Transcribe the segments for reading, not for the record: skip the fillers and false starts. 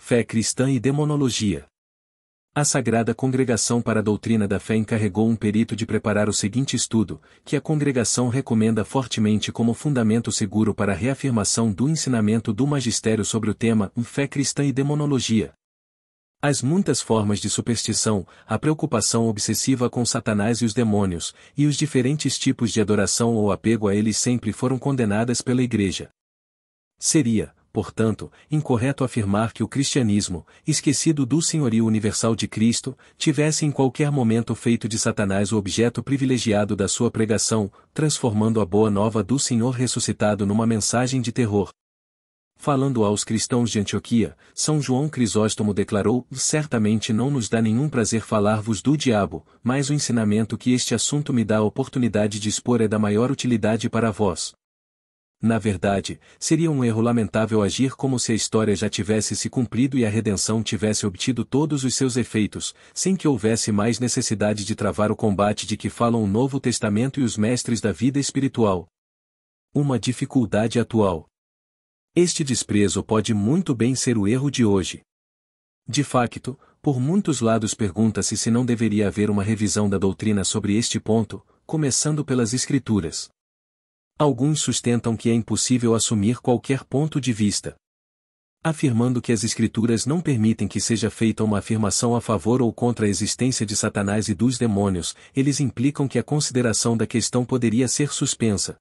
Fé cristã e demonologia. A Sagrada Congregação para a Doutrina da Fé encarregou um perito de preparar o seguinte estudo, que a congregação recomenda fortemente como fundamento seguro para a reafirmação do ensinamento do magistério sobre o tema Fé cristã e demonologia. As muitas formas de superstição, a preocupação obsessiva com Satanás e os demônios, e os diferentes tipos de adoração ou apego a eles sempre foram condenadas pela Igreja. Seria, portanto, incorreto afirmar que o cristianismo, esquecido do senhorio universal de Cristo, tivesse em qualquer momento feito de Satanás o objeto privilegiado da sua pregação, transformando a boa nova do Senhor ressuscitado numa mensagem de terror. Falando aos cristãos de Antioquia, São João Crisóstomo declarou: certamente não nos dá nenhum prazer falar-vos do diabo, mas o ensinamento que este assunto me dá a oportunidade de expor é da maior utilidade para vós. Na verdade, seria um erro lamentável agir como se a história já tivesse se cumprido e a redenção tivesse obtido todos os seus efeitos, sem que houvesse mais necessidade de travar o combate de que falam o Novo Testamento e os mestres da vida espiritual. Uma dificuldade atual. Este desprezo pode muito bem ser o erro de hoje. De facto, por muitos lados pergunta-se se não deveria haver uma revisão da doutrina sobre este ponto, começando pelas Escrituras. Alguns sustentam que é impossível assumir qualquer ponto de vista. Afirmando que as Escrituras não permitem que seja feita uma afirmação a favor ou contra a existência de Satanás e dos demônios, eles implicam que a consideração da questão poderia ser suspensa.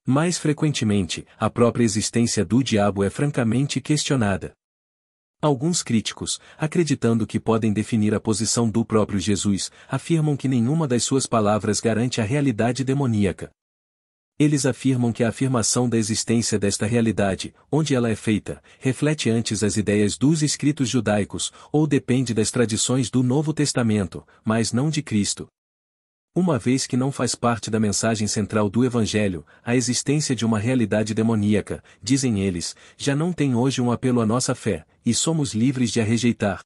Mais frequentemente, a própria existência do diabo é francamente questionada. Alguns críticos, acreditando que podem definir a posição do próprio Jesus, afirmam que nenhuma das suas palavras garante a realidade demoníaca. Eles afirmam que a afirmação da existência desta realidade, onde ela é feita, reflete antes as ideias dos escritos judaicos, ou depende das tradições do Novo Testamento, mas não de Cristo. Uma vez que não faz parte da mensagem central do Evangelho, a existência de uma realidade demoníaca, dizem eles, já não tem hoje um apelo à nossa fé, e somos livres de a rejeitar.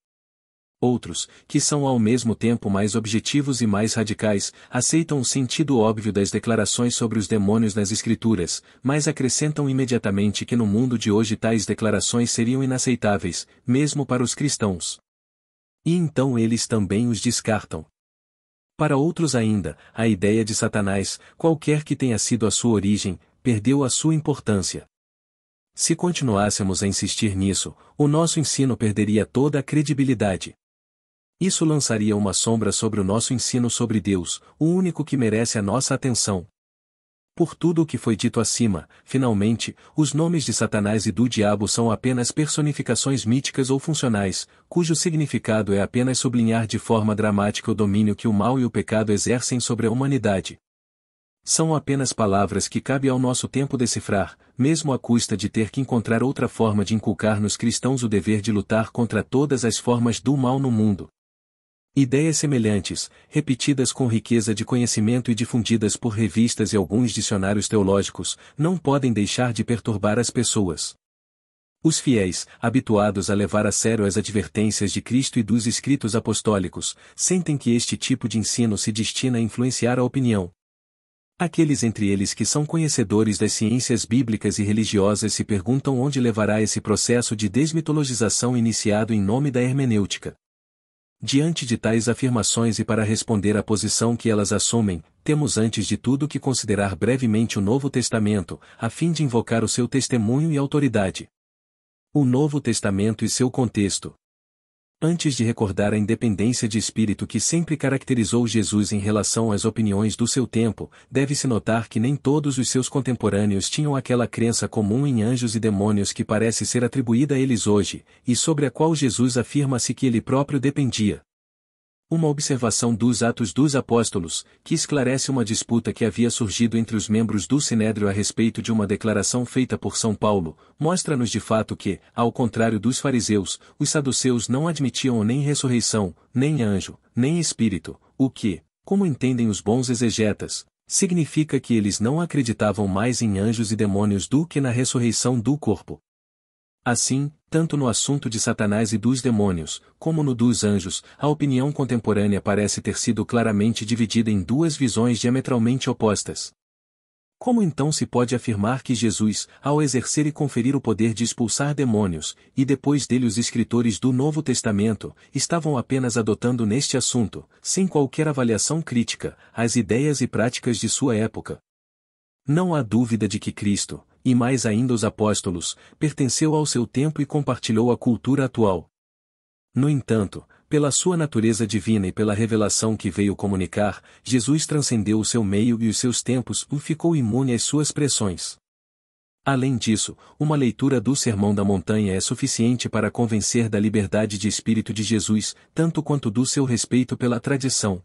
Outros, que são ao mesmo tempo mais objetivos e mais radicais, aceitam o sentido óbvio das declarações sobre os demônios nas Escrituras, mas acrescentam imediatamente que no mundo de hoje tais declarações seriam inaceitáveis, mesmo para os cristãos. E então eles também os descartam. Para outros ainda, a ideia de Satanás, qualquer que tenha sido a sua origem, perdeu a sua importância. Se continuássemos a insistir nisso, o nosso ensino perderia toda a credibilidade. Isso lançaria uma sombra sobre o nosso ensino sobre Deus, o único que merece a nossa atenção. Por tudo o que foi dito acima, finalmente, os nomes de Satanás e do diabo são apenas personificações míticas ou funcionais, cujo significado é apenas sublinhar de forma dramática o domínio que o mal e o pecado exercem sobre a humanidade. São apenas palavras que cabe ao nosso tempo decifrar, mesmo à custa de ter que encontrar outra forma de inculcar nos cristãos o dever de lutar contra todas as formas do mal no mundo. Ideias semelhantes, repetidas com riqueza de conhecimento e difundidas por revistas e alguns dicionários teológicos, não podem deixar de perturbar as pessoas. Os fiéis, habituados a levar a sério as advertências de Cristo e dos escritos apostólicos, sentem que este tipo de ensino se destina a influenciar a opinião. Aqueles entre eles que são conhecedores das ciências bíblicas e religiosas se perguntam onde levará esse processo de desmitologização iniciado em nome da hermenêutica. Diante de tais afirmações e para responder à posição que elas assumem, temos antes de tudo que considerar brevemente o Novo Testamento, a fim de invocar o seu testemunho e autoridade. O Novo Testamento e seu contexto. Antes de recordar a independência de espírito que sempre caracterizou Jesus em relação às opiniões do seu tempo, deve-se notar que nem todos os seus contemporâneos tinham aquela crença comum em anjos e demônios que parece ser atribuída a eles hoje, e sobre a qual Jesus afirma-se que ele próprio dependia. Uma observação dos Atos dos Apóstolos, que esclarece uma disputa que havia surgido entre os membros do Sinédrio a respeito de uma declaração feita por São Paulo, mostra-nos de fato que, ao contrário dos fariseus, os saduceus não admitiam nem ressurreição, nem anjo, nem espírito, o que, como entendem os bons exegetas, significa que eles não acreditavam mais em anjos e demônios do que na ressurreição do corpo. Assim, tanto no assunto de Satanás e dos demônios, como no dos anjos, a opinião contemporânea parece ter sido claramente dividida em duas visões diametralmente opostas. Como então se pode afirmar que Jesus, ao exercer e conferir o poder de expulsar demônios, e depois dele os escritores do Novo Testamento, estavam apenas adotando neste assunto, sem qualquer avaliação crítica, as ideias e práticas de sua época? Não há dúvida de que Cristo, e mais ainda os apóstolos, pertenceu ao seu tempo e compartilhou a cultura atual. No entanto, pela sua natureza divina e pela revelação que veio comunicar, Jesus transcendeu o seu meio e os seus tempos e ficou imune às suas pressões. Além disso, uma leitura do Sermão da Montanha é suficiente para convencer da liberdade de espírito de Jesus, tanto quanto do seu respeito pela tradição.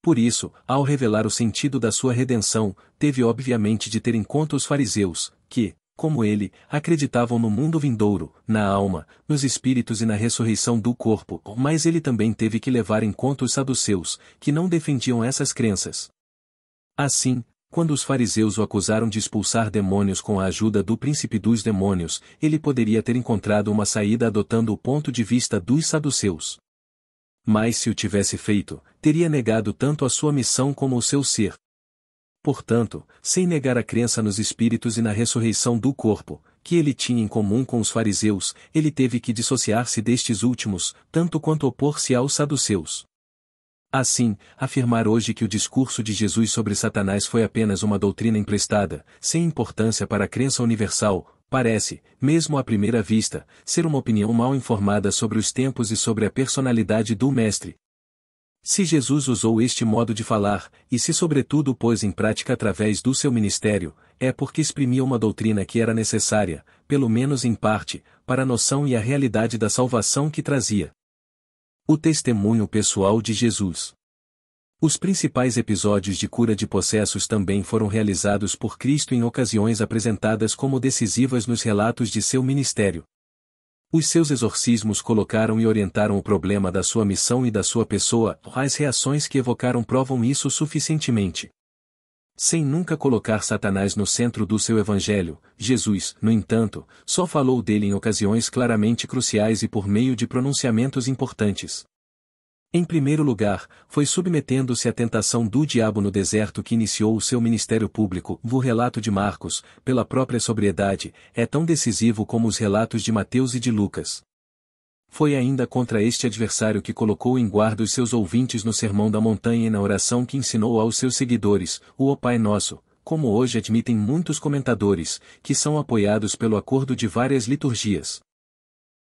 Por isso, ao revelar o sentido da sua redenção, teve obviamente de ter em conta os fariseus, que, como ele, acreditavam no mundo vindouro, na alma, nos espíritos e na ressurreição do corpo, mas ele também teve que levar em conta os saduceus, que não defendiam essas crenças. Assim, quando os fariseus o acusaram de expulsar demônios com a ajuda do príncipe dos demônios, ele poderia ter encontrado uma saída adotando o ponto de vista dos saduceus. Mas se o tivesse feito, teria negado tanto a sua missão como o seu ser. Portanto, sem negar a crença nos espíritos e na ressurreição do corpo, que ele tinha em comum com os fariseus, ele teve que dissociar-se destes últimos, tanto quanto opor-se aos saduceus. Assim, afirmar hoje que o discurso de Jesus sobre Satanás foi apenas uma doutrina emprestada, sem importância para a crença universal, parece, mesmo à primeira vista, ser uma opinião mal informada sobre os tempos e sobre a personalidade do Mestre. Se Jesus usou este modo de falar, e se sobretudo o pôs em prática através do seu ministério, é porque exprimia uma doutrina que era necessária, pelo menos em parte, para a noção e a realidade da salvação que trazia. O testemunho pessoal de Jesus. Os principais episódios de cura de possessos também foram realizados por Cristo em ocasiões apresentadas como decisivas nos relatos de seu ministério. Os seus exorcismos colocaram e orientaram o problema da sua missão e da sua pessoa, as reações que evocaram provam isso suficientemente. Sem nunca colocar Satanás no centro do seu evangelho, Jesus, no entanto, só falou dele em ocasiões claramente cruciais e por meio de pronunciamentos importantes. Em primeiro lugar, foi submetendo-se à tentação do diabo no deserto que iniciou o seu ministério público. O relato de Marcos, pela própria sobriedade, é tão decisivo como os relatos de Mateus e de Lucas. Foi ainda contra este adversário que colocou em guarda os seus ouvintes no Sermão da Montanha e na oração que ensinou aos seus seguidores, o Ó Pai Nosso, como hoje admitem muitos comentadores, que são apoiados pelo acordo de várias liturgias.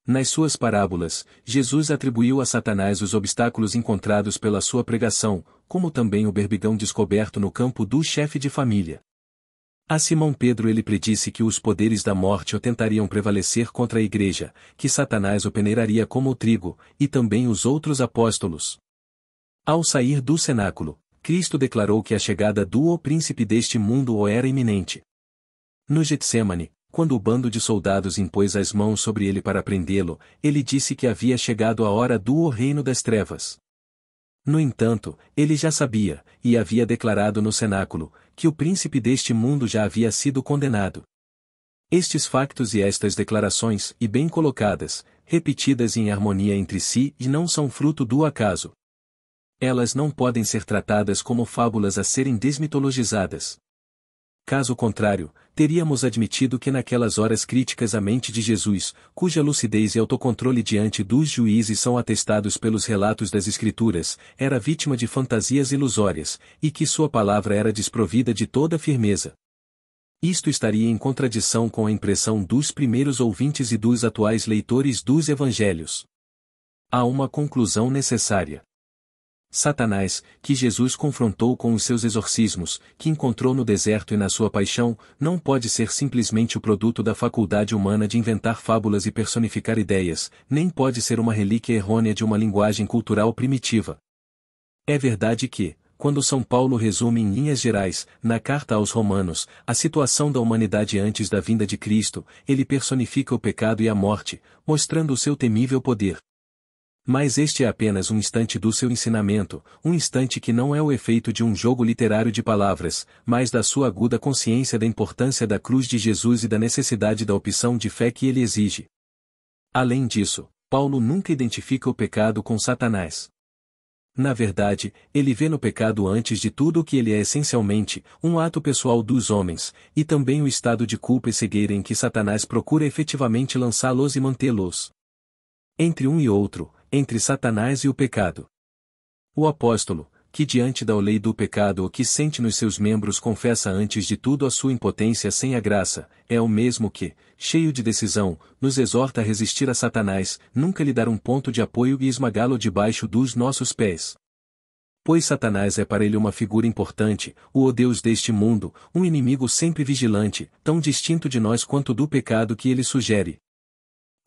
Nas suas parábolas, Jesus atribuiu a Satanás os obstáculos encontrados pela sua pregação, como também o berbigão descoberto no campo do chefe de família. A Simão Pedro ele predisse que os poderes da morte o tentariam prevalecer contra a igreja, que Satanás o peneiraria como o trigo, e também os outros apóstolos. Ao sair do cenáculo, Cristo declarou que a chegada do príncipe deste mundo o era iminente. No Getsemane, quando o bando de soldados impôs as mãos sobre ele para prendê-lo, ele disse que havia chegado a hora do reino das trevas. No entanto, ele já sabia, e havia declarado no cenáculo, que o príncipe deste mundo já havia sido condenado. Estes factos e estas declarações, e bem colocadas, repetidas em harmonia entre si, e não são fruto do acaso. Elas não podem ser tratadas como fábulas a serem desmitologizadas. Caso contrário, teríamos admitido que naquelas horas críticas a mente de Jesus, cuja lucidez e autocontrole diante dos juízes são atestados pelos relatos das Escrituras, era vítima de fantasias ilusórias, e que sua palavra era desprovida de toda firmeza. Isto estaria em contradição com a impressão dos primeiros ouvintes e dos atuais leitores dos Evangelhos. Há uma conclusão necessária. Satanás, que Jesus confrontou com os seus exorcismos, que encontrou no deserto e na sua paixão, não pode ser simplesmente o produto da faculdade humana de inventar fábulas e personificar ideias, nem pode ser uma relíquia errônea de uma linguagem cultural primitiva. É verdade que, quando São Paulo resume em linhas gerais, na carta aos Romanos, a situação da humanidade antes da vinda de Cristo, ele personifica o pecado e a morte, mostrando o seu temível poder. Mas este é apenas um instante do seu ensinamento, um instante que não é o efeito de um jogo literário de palavras, mas da sua aguda consciência da importância da cruz de Jesus e da necessidade da opção de fé que ele exige. Além disso, Paulo nunca identifica o pecado com Satanás. Na verdade, ele vê no pecado antes de tudo o que ele é essencialmente, um ato pessoal dos homens, e também o estado de culpa e cegueira em que Satanás procura efetivamente lançá-los e mantê-los. Entre um e outro, entre Satanás e o pecado. O apóstolo, que diante da lei do pecado o que sente nos seus membros confessa antes de tudo a sua impotência sem a graça, é o mesmo que, cheio de decisão, nos exorta a resistir a Satanás, nunca lhe dar um ponto de apoio e esmagá-lo debaixo dos nossos pés. Pois Satanás é para ele uma figura importante, o Deus deste mundo, um inimigo sempre vigilante, tão distinto de nós quanto do pecado que ele sugere.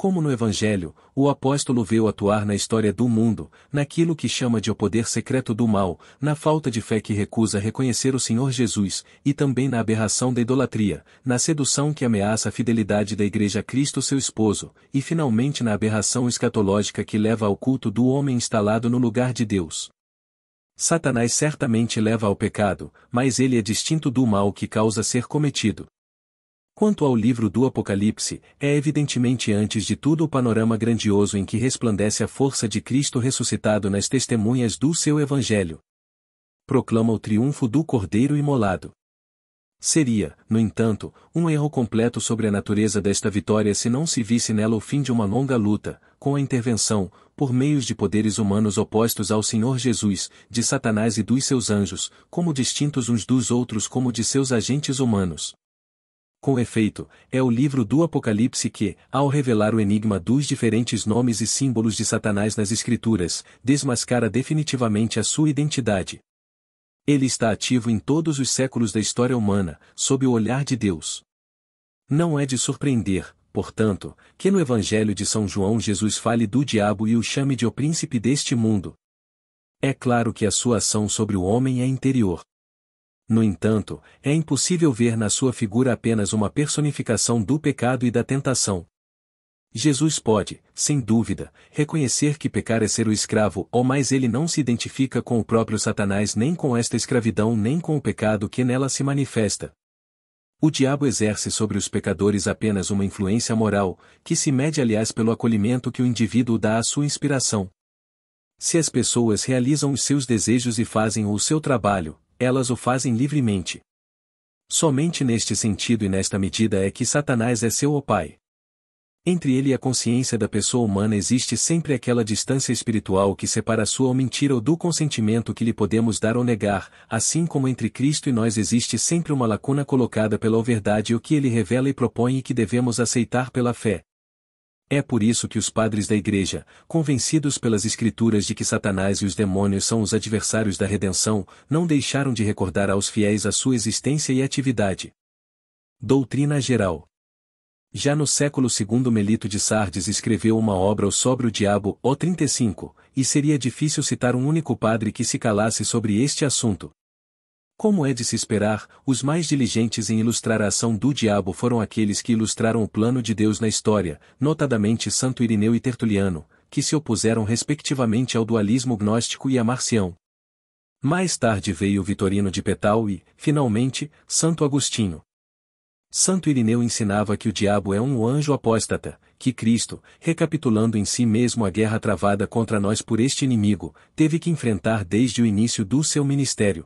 Como no Evangelho, o apóstolo vê-o atuar na história do mundo, naquilo que chama de o poder secreto do mal, na falta de fé que recusa reconhecer o Senhor Jesus, e também na aberração da idolatria, na sedução que ameaça a fidelidade da Igreja a Cristo seu esposo, e finalmente na aberração escatológica que leva ao culto do homem instalado no lugar de Deus. Satanás certamente leva ao pecado, mas ele é distinto do mal que causa ser cometido. Quanto ao livro do Apocalipse, é evidentemente antes de tudo o panorama grandioso em que resplandece a força de Cristo ressuscitado nas testemunhas do seu Evangelho. Proclama o triunfo do Cordeiro imolado. Seria, no entanto, um erro completo sobre a natureza desta vitória se não se visse nela o fim de uma longa luta, com a intervenção, por meios de poderes humanos opostos ao Senhor Jesus, de Satanás e dos seus anjos, como distintos uns dos outros como de seus agentes humanos. Com efeito, é o livro do Apocalipse que, ao revelar o enigma dos diferentes nomes e símbolos de Satanás nas Escrituras, desmascara definitivamente a sua identidade. Ele está ativo em todos os séculos da história humana, sob o olhar de Deus. Não é de surpreender, portanto, que no Evangelho de São João Jesus fale do diabo e o chame de o príncipe deste mundo. É claro que a sua ação sobre o homem é interior. No entanto, é impossível ver na sua figura apenas uma personificação do pecado e da tentação. Jesus pode, sem dúvida, reconhecer que pecar é ser o escravo, mas ele não se identifica com o próprio Satanás nem com esta escravidão nem com o pecado que nela se manifesta. O diabo exerce sobre os pecadores apenas uma influência moral, que se mede aliás pelo acolhimento que o indivíduo dá à sua inspiração. Se as pessoas realizam os seus desejos e fazem o seu trabalho, elas o fazem livremente. Somente neste sentido e nesta medida é que Satanás é seu pai. Entre ele e a consciência da pessoa humana existe sempre aquela distância espiritual que separa a sua mentira ou do consentimento que lhe podemos dar ou negar, assim como entre Cristo e nós existe sempre uma lacuna colocada pela verdade e o que ele revela e propõe e que devemos aceitar pela fé. É por isso que os padres da Igreja, convencidos pelas Escrituras de que Satanás e os demônios são os adversários da redenção, não deixaram de recordar aos fiéis a sua existência e atividade. Doutrina geral. Já no século II Melito de Sardes escreveu uma obra sobre o diabo, o 35, e seria difícil citar um único padre que se calasse sobre este assunto. Como é de se esperar, os mais diligentes em ilustrar a ação do diabo foram aqueles que ilustraram o plano de Deus na história, notadamente Santo Irineu e Tertuliano, que se opuseram respectivamente ao dualismo gnóstico e a Marcião. Mais tarde veio Vitorino de Petal e, finalmente, Santo Agostinho. Santo Irineu ensinava que o diabo é um anjo apóstata, que Cristo, recapitulando em si mesmo a guerra travada contra nós por este inimigo, teve que enfrentar desde o início do seu ministério.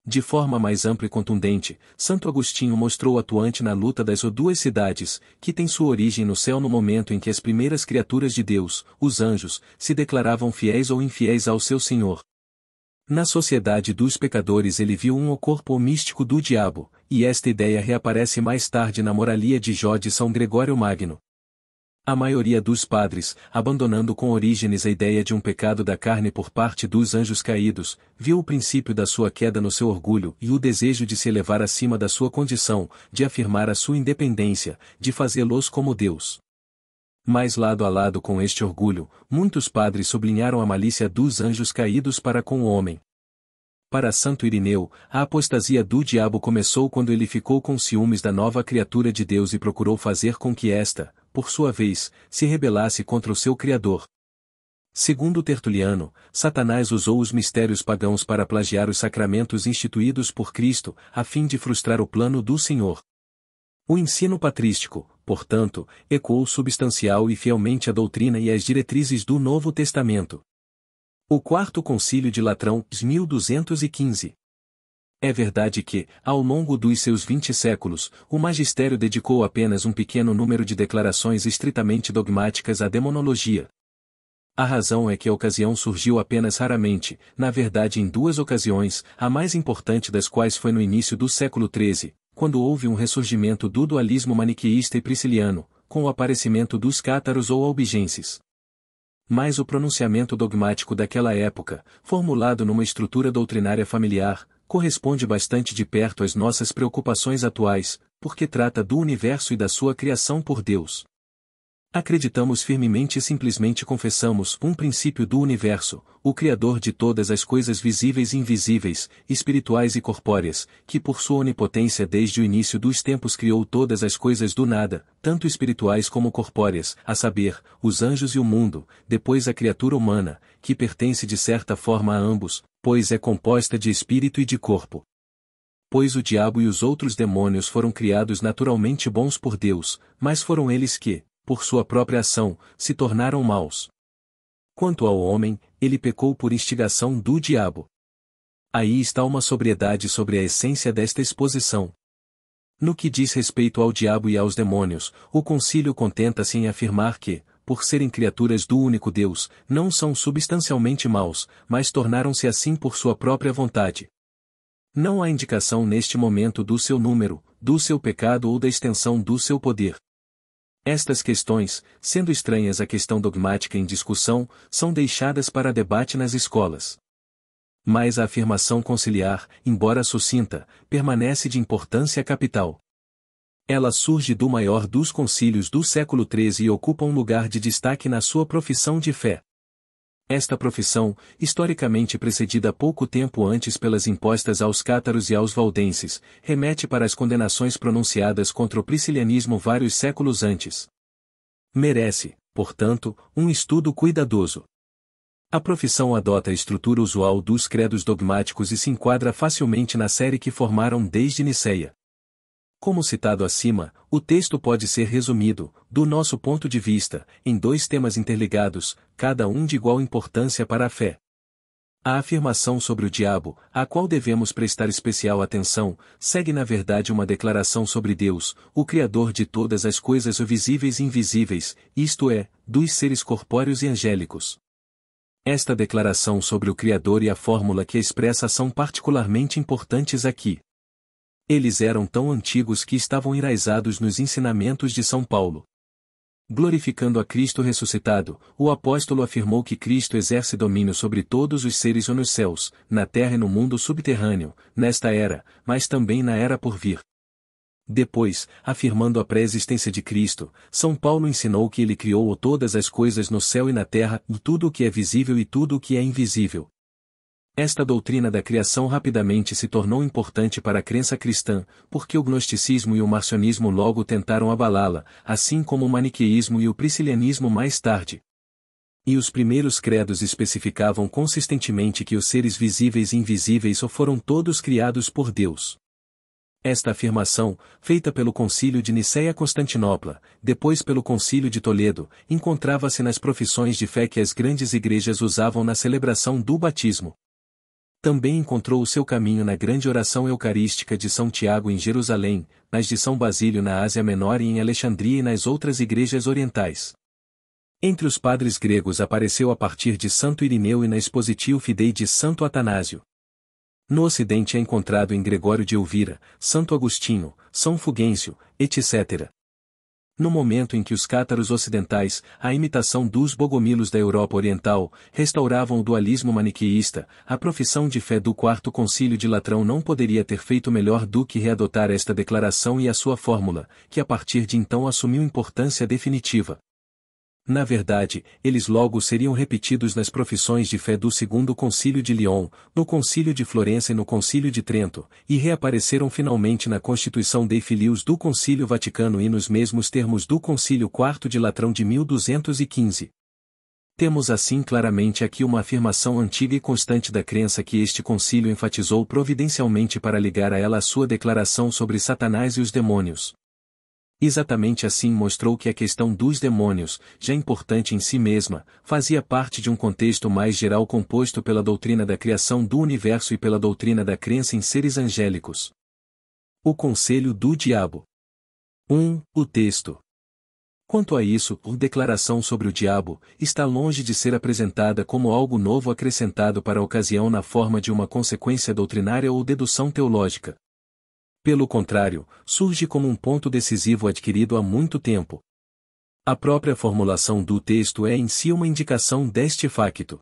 De forma mais ampla e contundente, Santo Agostinho mostrou atuante na luta das duas cidades, que tem sua origem no céu no momento em que as primeiras criaturas de Deus, os anjos, se declaravam fiéis ou infiéis ao seu Senhor. Na sociedade dos pecadores ele viu o corpo místico do diabo, e esta ideia reaparece mais tarde na Moralia de Jó de São Gregório Magno. A maioria dos padres, abandonando com Orígenes a ideia de um pecado da carne por parte dos anjos caídos, viu o princípio da sua queda no seu orgulho e o desejo de se elevar acima da sua condição, de afirmar a sua independência, de fazê-los como Deus. Mas lado a lado com este orgulho, muitos padres sublinharam a malícia dos anjos caídos para com o homem. Para Santo Irineu, a apostasia do diabo começou quando ele ficou com ciúmes da nova criatura de Deus e procurou fazer com que esta, por sua vez, se rebelasse contra o seu Criador. Segundo Tertuliano, Satanás usou os mistérios pagãos para plagiar os sacramentos instituídos por Cristo, a fim de frustrar o plano do Senhor. O ensino patrístico, portanto, ecoou substancial e fielmente a doutrina e as diretrizes do Novo Testamento. O Quarto Concílio de Latrão, 1215. É verdade que, ao longo dos seus 20 séculos, o magistério dedicou apenas um pequeno número de declarações estritamente dogmáticas à demonologia. A razão é que a ocasião surgiu apenas raramente, na verdade em duas ocasiões, a mais importante das quais foi no início do século XIII, quando houve um ressurgimento do dualismo maniqueísta e prisciliano, com o aparecimento dos cátaros ou albigenses. Mas o pronunciamento dogmático daquela época, formulado numa estrutura doutrinária familiar, corresponde bastante de perto às nossas preocupações atuais, porque trata do universo e da sua criação por Deus. Acreditamos firmemente e simplesmente confessamos um princípio do universo, o Criador de todas as coisas visíveis e invisíveis, espirituais e corpóreas, que por sua onipotência desde o início dos tempos criou todas as coisas do nada, tanto espirituais como corpóreas, a saber, os anjos e o mundo, depois a criatura humana, que pertence de certa forma a ambos, pois é composta de espírito e de corpo. Pois o diabo e os outros demônios foram criados naturalmente bons por Deus, mas foram eles que, por sua própria ação, se tornaram maus. Quanto ao homem, ele pecou por instigação do diabo. Aí está uma sobriedade sobre a essência desta exposição. No que diz respeito ao diabo e aos demônios, o concílio contenta-se em afirmar que, por serem criaturas do único Deus, não são substancialmente maus, mas tornaram-se assim por sua própria vontade. Não há indicação neste momento do seu número, do seu pecado ou da extensão do seu poder. Estas questões, sendo estranhas à questão dogmática em discussão, são deixadas para debate nas escolas. Mas a afirmação conciliar, embora sucinta, permanece de importância capital. Ela surge do maior dos concílios do século XIII e ocupa um lugar de destaque na sua profissão de fé. Esta profissão, historicamente precedida pouco tempo antes pelas impostas aos cátaros e aos valdenses, remete para as condenações pronunciadas contra o priscilianismo vários séculos antes. Merece, portanto, um estudo cuidadoso. A profissão adota a estrutura usual dos credos dogmáticos e se enquadra facilmente na série que formaram desde Niceia. Como citado acima, o texto pode ser resumido, do nosso ponto de vista, em dois temas interligados, cada um de igual importância para a fé. A afirmação sobre o diabo, à qual devemos prestar especial atenção, segue na verdade uma declaração sobre Deus, o Criador de todas as coisas visíveis e invisíveis, isto é, dos seres corpóreos e angélicos. Esta declaração sobre o Criador e a fórmula que a expressa são particularmente importantes aqui. Eles eram tão antigos que estavam enraizados nos ensinamentos de São Paulo. Glorificando a Cristo ressuscitado, o apóstolo afirmou que Cristo exerce domínio sobre todos os seres nos céus, na terra e no mundo subterrâneo, nesta era, mas também na era por vir. Depois, afirmando a pré-existência de Cristo, São Paulo ensinou que ele criou todas as coisas no céu e na terra, tudo o que é visível e tudo o que é invisível. Esta doutrina da criação rapidamente se tornou importante para a crença cristã, porque o gnosticismo e o marcionismo logo tentaram abalá-la, assim como o maniqueísmo e o priscilianismo mais tarde. E os primeiros credos especificavam consistentemente que os seres visíveis e invisíveis só foram todos criados por Deus. Esta afirmação, feita pelo Concílio de Nicéia-Constantinopla, depois pelo Concílio de Toledo, encontrava-se nas profissões de fé que as grandes igrejas usavam na celebração do batismo. Também encontrou o seu caminho na grande oração eucarística de São Tiago em Jerusalém, nas de São Basílio na Ásia Menor e em Alexandria e nas outras igrejas orientais. Entre os padres gregos apareceu a partir de Santo Irineu e na Expositio Fidei de Santo Atanásio. No Ocidente é encontrado em Gregório de Elvira, Santo Agostinho, São Fulgêncio, etc. No momento em que os cátaros ocidentais, à imitação dos bogomilos da Europa Oriental, restauravam o dualismo maniqueísta, a profissão de fé do Quarto Concílio de Latrão não poderia ter feito melhor do que readotar esta declaração e a sua fórmula, que a partir de então assumiu importância definitiva. Na verdade, eles logo seriam repetidos nas profissões de fé do Segundo Concílio de Lyon, no Concílio de Florença e no Concílio de Trento, e reapareceram finalmente na Constituição Dei Filius do Concílio Vaticano e nos mesmos termos do Concílio IV de Latrão de 1215. Temos assim claramente aqui uma afirmação antiga e constante da crença que este concílio enfatizou providencialmente para ligar a ela a sua declaração sobre Satanás e os demônios. Exatamente assim mostrou que a questão dos demônios, já importante em si mesma, fazia parte de um contexto mais geral composto pela doutrina da criação do universo e pela doutrina da crença em seres angélicos. O conselho do diabo. 1. O texto. Quanto a isso, a declaração sobre o diabo está longe de ser apresentada como algo novo acrescentado para a ocasião na forma de uma consequência doutrinária ou dedução teológica. Pelo contrário, surge como um ponto decisivo adquirido há muito tempo. A própria formulação do texto é em si uma indicação deste facto.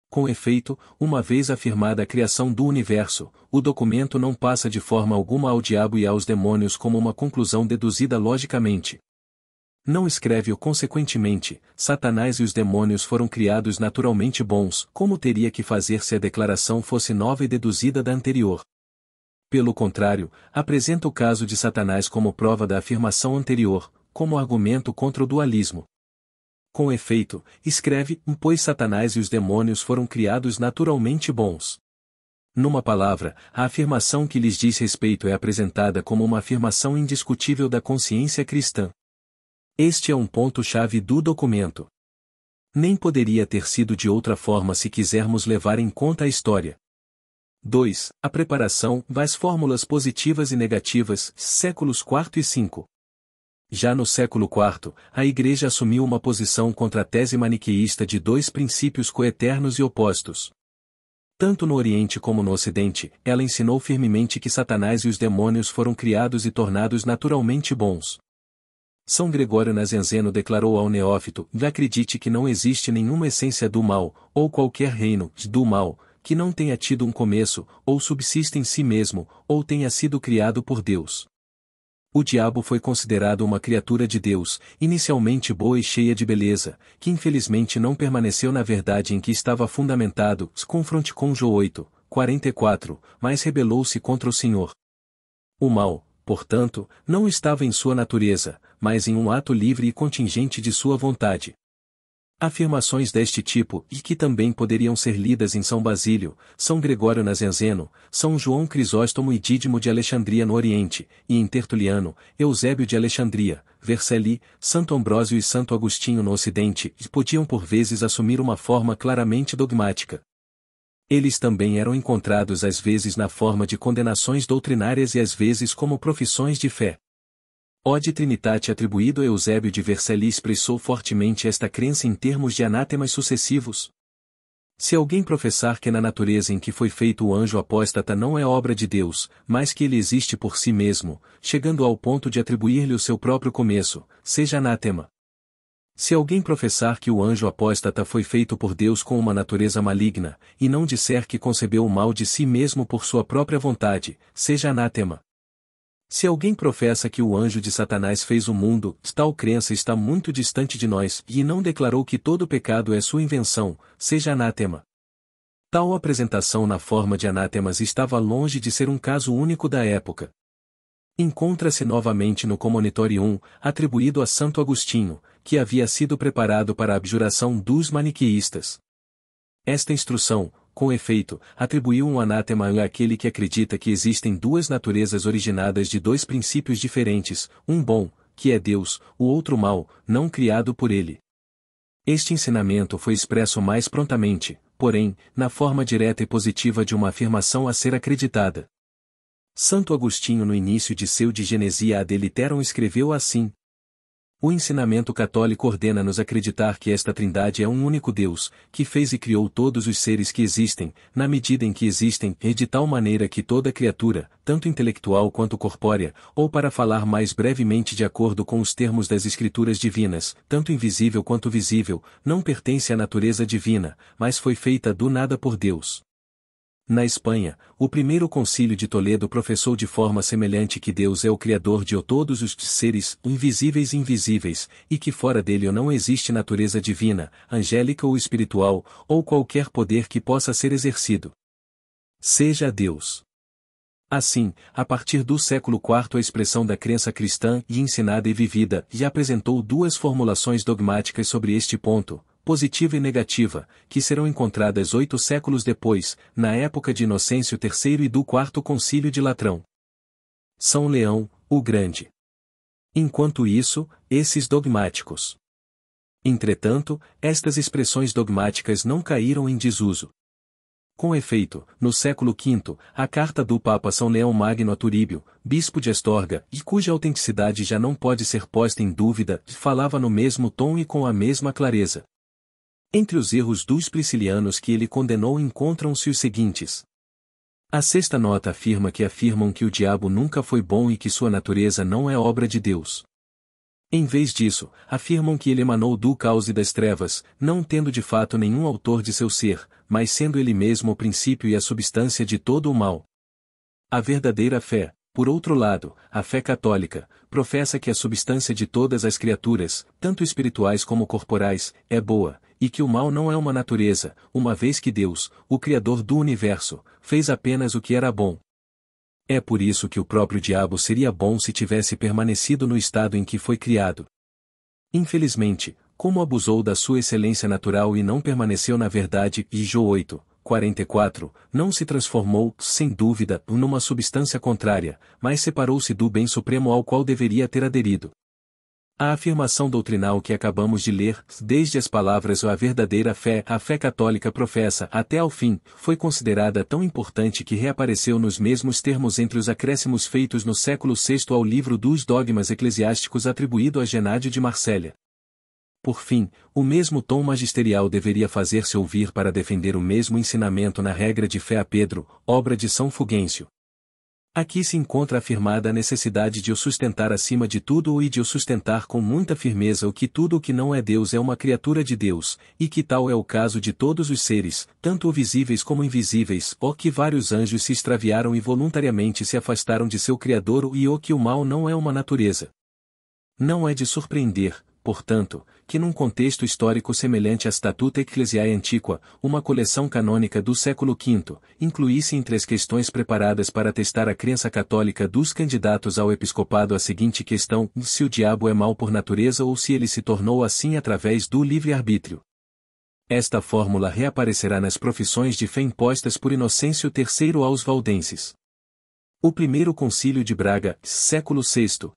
Com efeito, uma vez afirmada a criação do universo, o documento não passa de forma alguma ao diabo e aos demônios como uma conclusão deduzida logicamente. Não escreve-o consequentemente, Satanás e os demônios foram criados naturalmente bons, como teria que fazer se a declaração fosse nova e deduzida da anterior. Pelo contrário, apresenta o caso de Satanás como prova da afirmação anterior, como argumento contra o dualismo. Com efeito, escreve, pois Satanás e os demônios foram criados naturalmente bons. Numa palavra, a afirmação que lhes diz respeito é apresentada como uma afirmação indiscutível da consciência cristã. Este é um ponto-chave do documento. Nem poderia ter sido de outra forma se quisermos levar em conta a história. 2. A preparação, das fórmulas positivas e negativas, séculos IV e V. Já no século IV, a Igreja assumiu uma posição contra a tese maniqueísta de dois princípios coeternos e opostos. Tanto no Oriente como no Ocidente, ela ensinou firmemente que Satanás e os demônios foram criados e tornados naturalmente bons. São Gregório Nazianzeno declarou ao neófito: acredite que não existe nenhuma essência do mal, ou qualquer reino do mal, que não tenha tido um começo, ou subsista em si mesmo, ou tenha sido criado por Deus. O diabo foi considerado uma criatura de Deus, inicialmente boa e cheia de beleza, que infelizmente não permaneceu na verdade em que estava fundamentado, confronte com Jó 8, 44, mas rebelou-se contra o Senhor. O mal, portanto, não estava em sua natureza, mas em um ato livre e contingente de sua vontade. Afirmações deste tipo, e que também poderiam ser lidas em São Basílio, São Gregório Nazianzeno, São João Crisóstomo e Dídimo de Alexandria no Oriente, e em Tertuliano, Eusébio de Alexandria, Vercelli, Santo Ambrósio e Santo Agostinho no Ocidente, podiam por vezes assumir uma forma claramente dogmática. Eles também eram encontrados às vezes na forma de condenações doutrinárias e às vezes como profissões de fé. Ode Trinitate atribuído a Eusébio de Vercelli expressou fortemente esta crença em termos de anátemas sucessivos. Se alguém professar que na natureza em que foi feito o anjo apóstata não é obra de Deus, mas que ele existe por si mesmo, chegando ao ponto de atribuir-lhe o seu próprio começo, seja anátema. Se alguém professar que o anjo apóstata foi feito por Deus com uma natureza maligna, e não disser que concebeu o mal de si mesmo por sua própria vontade, seja anátema. Se alguém professa que o anjo de Satanás fez o mundo, tal crença está muito distante de nós, e não declarou que todo pecado é sua invenção, seja anátema. Tal apresentação na forma de anátemas estava longe de ser um caso único da época. Encontra-se novamente no Comonitorium, atribuído a Santo Agostinho, que havia sido preparado para a abjuração dos maniqueístas. Esta instrução, com efeito, atribuiu um anátema àquele que acredita que existem duas naturezas originadas de dois princípios diferentes, um bom, que é Deus, o outro mau, não criado por ele. Este ensinamento foi expresso mais prontamente, porém, na forma direta e positiva de uma afirmação a ser acreditada. Santo Agostinho no início de seu De Genesia ad Litteram escreveu assim: o ensinamento católico ordena-nos acreditar que esta Trindade é um único Deus, que fez e criou todos os seres que existem, na medida em que existem, e de tal maneira que toda criatura, tanto intelectual quanto corpórea, ou para falar mais brevemente de acordo com os termos das Escrituras divinas, tanto invisível quanto visível, não pertence à natureza divina, mas foi feita do nada por Deus. Na Espanha, o primeiro concílio de Toledo professou de forma semelhante que Deus é o Criador de todos os seres, invisíveis e invisíveis, e que fora dele não existe natureza divina, angélica ou espiritual, ou qualquer poder que possa ser exercido. Seja Deus. Assim, a partir do século IV a expressão da crença cristã e ensinada e vivida, e apresentou duas formulações dogmáticas sobre este ponto, positiva e negativa, que serão encontradas 8 séculos depois, na época de Inocêncio III e do Quarto Concílio de Latrão. São Leão, o Grande. Enquanto isso, esses dogmáticos. Entretanto, estas expressões dogmáticas não caíram em desuso. Com efeito, no século V, a carta do Papa São Leão Magno a Turíbio, bispo de Astorga, e cuja autenticidade já não pode ser posta em dúvida, falava no mesmo tom e com a mesma clareza. Entre os erros dos priscilianos que ele condenou encontram-se os seguintes. A sexta nota afirma que o diabo nunca foi bom e que sua natureza não é obra de Deus. Em vez disso, afirmam que ele emanou do caos e das trevas, não tendo de fato nenhum autor de seu ser, mas sendo ele mesmo o princípio e a substância de todo o mal. A verdadeira fé, por outro lado, a fé católica, professa que a substância de todas as criaturas, tanto espirituais como corporais, é boa, e que o mal não é uma natureza, uma vez que Deus, o Criador do universo, fez apenas o que era bom. É por isso que o próprio diabo seria bom se tivesse permanecido no estado em que foi criado. Infelizmente, como abusou da sua excelência natural e não permaneceu na verdade, e Jó 8:44, não se transformou, sem dúvida, numa substância contrária, mas separou-se do bem supremo ao qual deveria ter aderido. A afirmação doutrinal que acabamos de ler, desde as palavras a verdadeira fé, a fé católica professa, até ao fim, foi considerada tão importante que reapareceu nos mesmos termos entre os acréscimos feitos no século VI ao livro dos dogmas eclesiásticos atribuído a Genádio de Marsella. Por fim, o mesmo tom magisterial deveria fazer-se ouvir para defender o mesmo ensinamento na regra de fé a Pedro, obra de São Fulgêncio. Aqui se encontra afirmada a necessidade de o sustentar acima de tudo e de o sustentar com muita firmeza o que tudo o que não é Deus é uma criatura de Deus, e que tal é o caso de todos os seres, tanto visíveis como invisíveis, ou que vários anjos se extraviaram e voluntariamente se afastaram de seu Criador e ou que o mal não é uma natureza. Não é de surpreender, portanto, que num contexto histórico semelhante à Statuta Ecclesiae Antiqua, uma coleção canônica do século V, incluísse entre as questões preparadas para testar a crença católica dos candidatos ao episcopado a seguinte questão: se o diabo é mau por natureza ou se ele se tornou assim através do livre-arbítrio. Esta fórmula reaparecerá nas profissões de fé impostas por Inocêncio III aos valdenses. O primeiro concílio de Braga, século VI.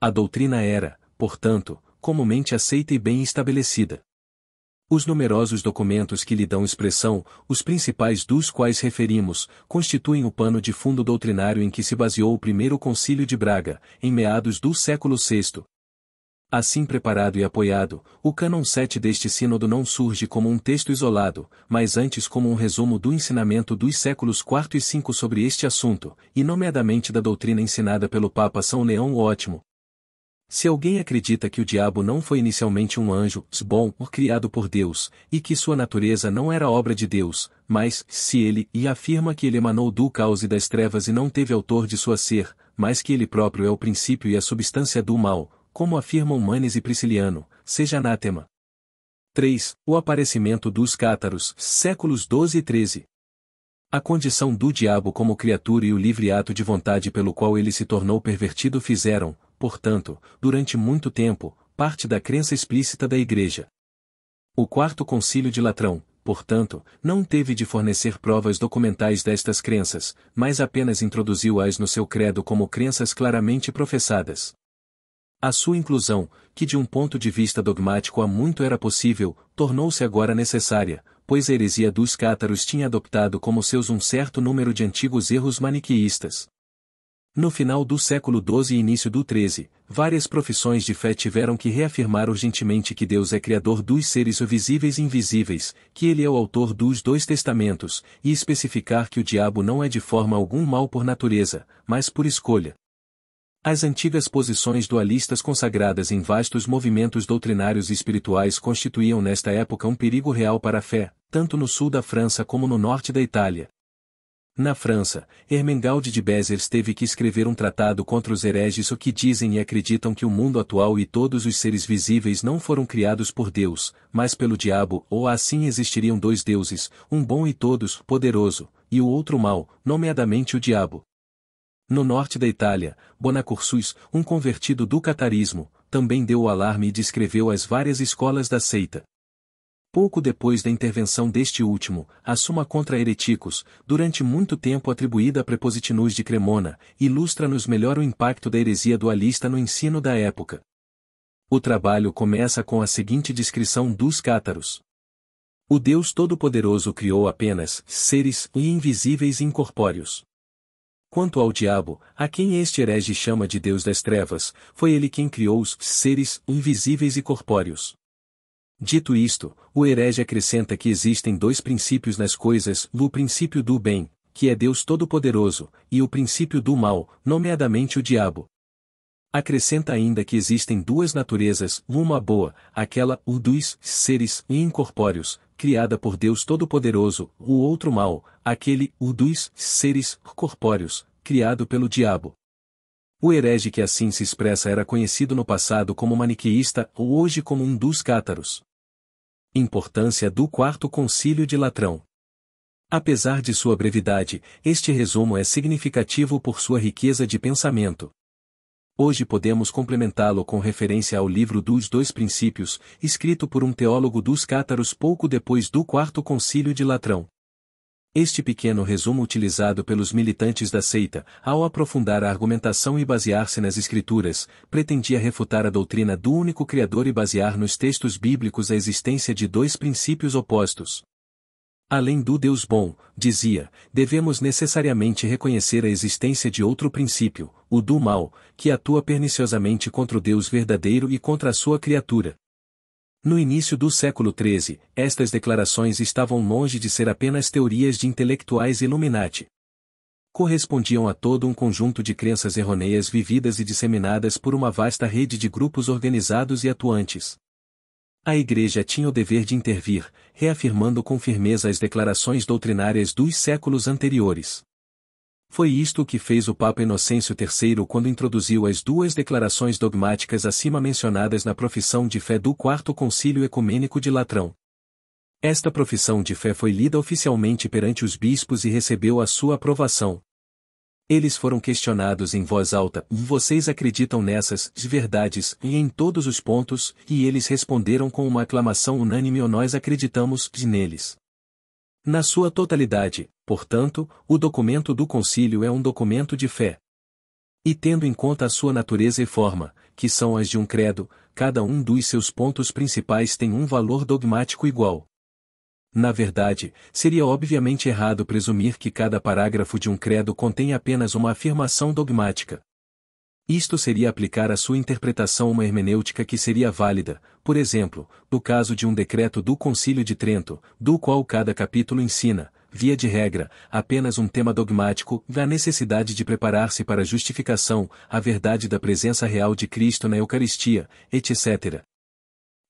A doutrina era, portanto, comumente aceita e bem estabelecida. Os numerosos documentos que lhe dão expressão, os principais dos quais referimos, constituem o pano de fundo doutrinário em que se baseou o primeiro concílio de Braga, em meados do século VI. Assim preparado e apoiado, o cânon 7 deste sínodo não surge como um texto isolado, mas antes como um resumo do ensinamento dos séculos IV e V sobre este assunto, e nomeadamente da doutrina ensinada pelo Papa São Leão o Ótimo. Se alguém acredita que o diabo não foi inicialmente um anjo bom, criado por Deus, e que sua natureza não era obra de Deus, mas, se ele, e afirma que ele emanou do caos e das trevas e não teve autor de sua ser, mas que ele próprio é o princípio e a substância do mal, como afirmam Manes e Prisciliano, seja anátema. 3. O aparecimento dos cátaros, séculos XII e XIII. A condição do diabo como criatura e o livre ato de vontade pelo qual ele se tornou pervertido fizeram, portanto, durante muito tempo, parte da crença explícita da Igreja. O Quarto Concílio de Latrão, portanto, não teve de fornecer provas documentais destas crenças, mas apenas introduziu-as no seu credo como crenças claramente professadas. A sua inclusão, que de um ponto de vista dogmático há muito era possível, tornou-se agora necessária, pois a heresia dos cátaros tinha adoptado como seus um certo número de antigos erros maniqueístas. No final do século XII e início do XIII, várias profissões de fé tiveram que reafirmar urgentemente que Deus é criador dos seres visíveis e invisíveis, que ele é o autor dos dois testamentos, e especificar que o diabo não é de forma algum mal por natureza, mas por escolha. As antigas posições dualistas consagradas em vastos movimentos doutrinários e espirituais constituíam nesta época um perigo real para a fé, tanto no sul da França como no norte da Itália. Na França, Ermengarde de Béziers teve que escrever um tratado contra os hereges que dizem e acreditam que o mundo atual e todos os seres visíveis não foram criados por Deus, mas pelo diabo, ou assim existiriam dois deuses, um bom e todos poderoso, e o outro mau, nomeadamente o diabo. No norte da Itália, Bonacursus, um convertido do catarismo, também deu o alarme e descreveu as várias escolas da seita. Pouco depois da intervenção deste último, a Suma contra Hereticus, durante muito tempo atribuída a Prepositinus de Cremona, ilustra-nos melhor o impacto da heresia dualista no ensino da época. O trabalho começa com a seguinte descrição dos cátaros. O Deus Todo-Poderoso criou apenas seres invisíveis e incorpóreos. Quanto ao diabo, a quem este herege chama de Deus das trevas, foi ele quem criou os seres invisíveis e corpóreos. Dito isto, o herege acrescenta que existem dois princípios nas coisas, o princípio do bem, que é Deus Todo-Poderoso, e o princípio do mal, nomeadamente o diabo. Acrescenta ainda que existem duas naturezas, uma boa, aquela, o dos seres incorpóreos, criada por Deus Todo-Poderoso, o outro mal, aquele, o dos seres corpóreos, criado pelo diabo. O herege que assim se expressa era conhecido no passado como maniqueísta ou hoje como um dos cátaros. Importância do Quarto Concílio de Latrão. Apesar de sua brevidade, este resumo é significativo por sua riqueza de pensamento. Hoje podemos complementá-lo com referência ao livro dos Dois Princípios, escrito por um teólogo dos cátaros pouco depois do Quarto Concílio de Latrão. Este pequeno resumo utilizado pelos militantes da seita, ao aprofundar a argumentação e basear-se nas Escrituras, pretendia refutar a doutrina do único Criador e basear nos textos bíblicos a existência de dois princípios opostos. Além do Deus bom, dizia, devemos necessariamente reconhecer a existência de outro princípio, o do mal, que atua perniciosamente contra o Deus verdadeiro e contra a sua criatura. No início do século XIII, estas declarações estavam longe de ser apenas teorias de intelectuais Illuminati. Correspondiam a todo um conjunto de crenças errôneas vividas e disseminadas por uma vasta rede de grupos organizados e atuantes. A Igreja tinha o dever de intervir, reafirmando com firmeza as declarações doutrinárias dos séculos anteriores. Foi isto o que fez o Papa Inocêncio III quando introduziu as duas declarações dogmáticas acima mencionadas na profissão de fé do Quarto Concílio Ecumênico de Latrão. Esta profissão de fé foi lida oficialmente perante os bispos e recebeu a sua aprovação. Eles foram questionados em voz alta: vocês acreditam nessas verdades e em todos os pontos? E eles responderam com uma aclamação unânime: nós acreditamos neles. Na sua totalidade, portanto, o documento do concílio é um documento de fé. E tendo em conta a sua natureza e forma, que são as de um credo, cada um dos seus pontos principais tem um valor dogmático igual. Na verdade, seria obviamente errado presumir que cada parágrafo de um credo contém apenas uma afirmação dogmática. Isto seria aplicar à sua interpretação uma hermenêutica que seria válida, por exemplo, no caso de um decreto do Concílio de Trento, do qual cada capítulo ensina, via de regra, apenas um tema dogmático, a necessidade de preparar-se para a justificação, a verdade da presença real de Cristo na Eucaristia, etc.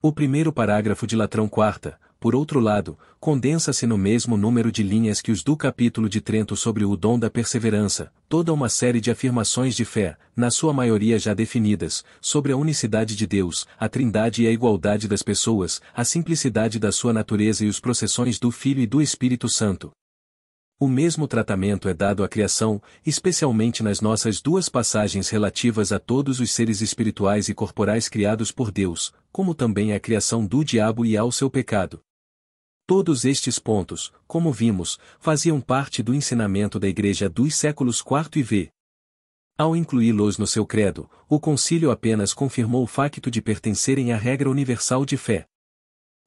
O primeiro parágrafo de Latrão IV, por outro lado, condensa-se no mesmo número de linhas que os do capítulo de Trento sobre o dom da perseverança, toda uma série de afirmações de fé, na sua maioria já definidas, sobre a unicidade de Deus, a trindade e a igualdade das pessoas, a simplicidade da sua natureza e os processões do Filho e do Espírito Santo. O mesmo tratamento é dado à criação, especialmente nas nossas duas passagens relativas a todos os seres espirituais e corporais criados por Deus, como também à criação do diabo e ao seu pecado. Todos estes pontos, como vimos, faziam parte do ensinamento da Igreja dos séculos IV e V. Ao incluí-los no seu credo, o concílio apenas confirmou o facto de pertencerem à regra universal de fé.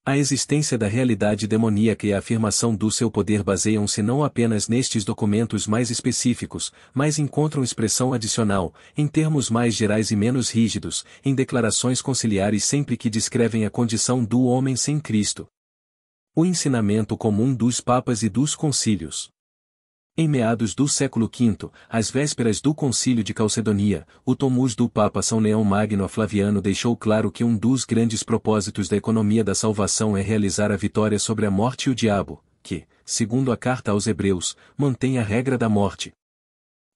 A existência da realidade demoníaca e a afirmação do seu poder baseiam-se não apenas nestes documentos mais específicos, mas encontram expressão adicional, em termos mais gerais e menos rígidos, em declarações conciliares sempre que descrevem a condição do homem sem Cristo. O ensinamento comum dos papas e dos concílios. Em meados do século V, às vésperas do Concílio de Calcedonia, o Tomus do Papa São Leão Magno a Flaviano deixou claro que um dos grandes propósitos da economia da salvação é realizar a vitória sobre a morte e o diabo, que, segundo a carta aos Hebreus, mantém a regra da morte.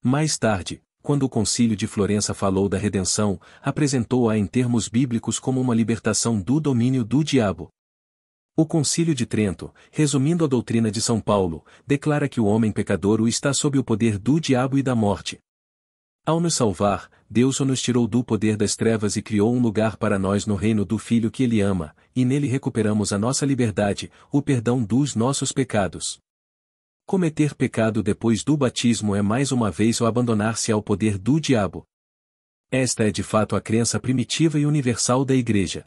Mais tarde, quando o Concílio de Florença falou da redenção, apresentou-a em termos bíblicos como uma libertação do domínio do diabo. O Concílio de Trento, resumindo a doutrina de São Paulo, declara que o homem pecador está sob o poder do diabo e da morte. Ao nos salvar, Deus nos tirou do poder das trevas e criou um lugar para nós no reino do Filho que Ele ama, e nele recuperamos a nossa liberdade, o perdão dos nossos pecados. Cometer pecado depois do batismo é mais uma vez o abandonar-se ao poder do diabo. Esta é de fato a crença primitiva e universal da Igreja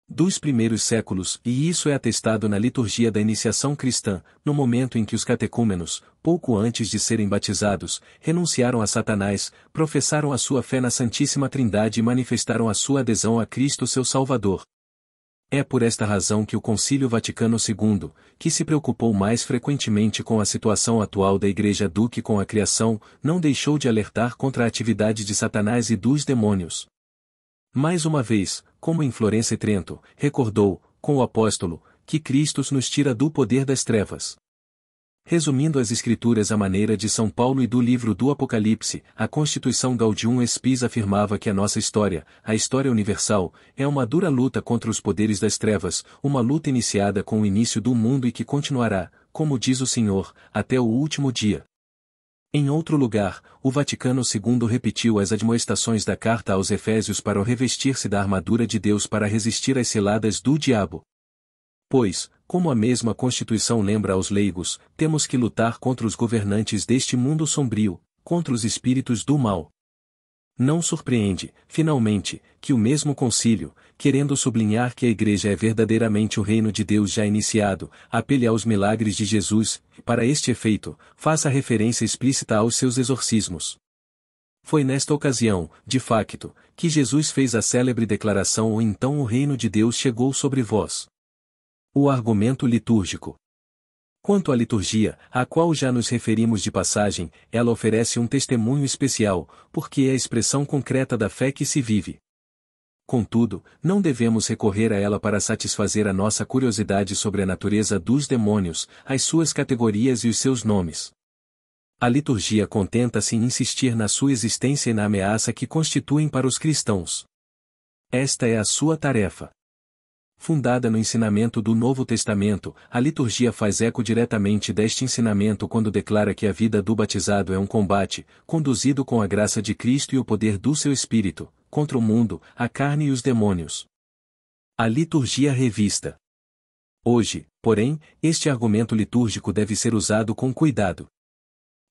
dos primeiros séculos, e isso é atestado na liturgia da iniciação cristã, no momento em que os catecúmenos, pouco antes de serem batizados, renunciaram a Satanás, professaram a sua fé na Santíssima Trindade e manifestaram a sua adesão a Cristo seu Salvador. É por esta razão que o Concílio Vaticano II, que se preocupou mais frequentemente com a situação atual da Igreja do que com a criação, não deixou de alertar contra a atividade de Satanás e dos demônios. Mais uma vez, como em Florença e Trento, recordou, com o apóstolo, que Cristo nos tira do poder das trevas. Resumindo as Escrituras à maneira de São Paulo e do livro do Apocalipse, a Constituição Gaudium Spes afirmava que a nossa história, a história universal, é uma dura luta contra os poderes das trevas, uma luta iniciada com o início do mundo e que continuará, como diz o Senhor, até o último dia. Em outro lugar, o Vaticano II repetiu as admoestações da carta aos Efésios para o revestir-se da armadura de Deus para resistir às ciladas do diabo. Pois, como a mesma Constituição lembra aos leigos, temos que lutar contra os governantes deste mundo sombrio, contra os espíritos do mal. Não surpreende, finalmente, que o mesmo concílio, querendo sublinhar que a Igreja é verdadeiramente o reino de Deus já iniciado, apele aos milagres de Jesus, e para este efeito, faça referência explícita aos seus exorcismos. Foi nesta ocasião, de facto, que Jesus fez a célebre declaração: ou então o reino de Deus chegou sobre vós. O argumento litúrgico. Quanto à liturgia, à qual já nos referimos de passagem, ela oferece um testemunho especial, porque é a expressão concreta da fé que se vive. Contudo, não devemos recorrer a ela para satisfazer a nossa curiosidade sobre a natureza dos demônios, as suas categorias e os seus nomes. A liturgia contenta-se em insistir na sua existência e na ameaça que constituem para os cristãos. Esta é a sua tarefa. Fundada no ensinamento do Novo Testamento, a liturgia faz eco diretamente deste ensinamento quando declara que a vida do batizado é um combate, conduzido com a graça de Cristo e o poder do seu Espírito, contra o mundo, a carne e os demônios. A liturgia revista. Hoje, porém, este argumento litúrgico deve ser usado com cuidado.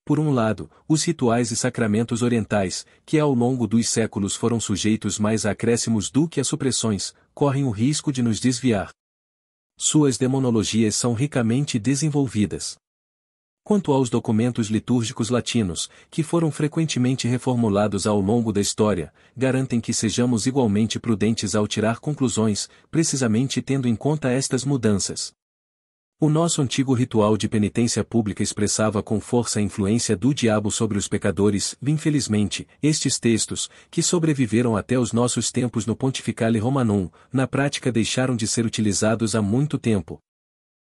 Por um lado, os rituais e sacramentos orientais, que ao longo dos séculos foram sujeitos mais a acréscimos do que a supressões, correm o risco de nos desviar. Suas demonologias são ricamente desenvolvidas. Quanto aos documentos litúrgicos latinos, que foram frequentemente reformulados ao longo da história, garantem que sejamos igualmente prudentes ao tirar conclusões, precisamente tendo em conta estas mudanças. O nosso antigo ritual de penitência pública expressava com força a influência do diabo sobre os pecadores. Infelizmente, estes textos, que sobreviveram até os nossos tempos no Pontificale Romanum, na prática deixaram de ser utilizados há muito tempo.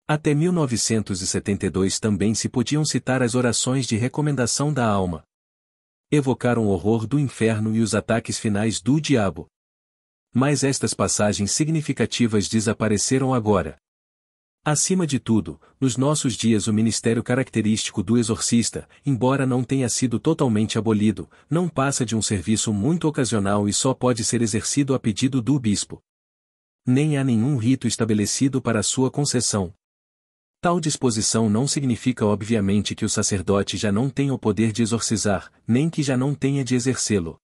Até 1972 também se podiam citar as orações de recomendação da alma. Evocaram o horror do inferno e os ataques finais do diabo. Mas estas passagens significativas desapareceram agora. Acima de tudo, nos nossos dias o ministério característico do exorcista, embora não tenha sido totalmente abolido, não passa de um serviço muito ocasional e só pode ser exercido a pedido do bispo. Nem há nenhum rito estabelecido para sua concessão. Tal disposição não significa obviamente que o sacerdote já não tenha o poder de exorcizar, nem que já não tenha de exercê-lo.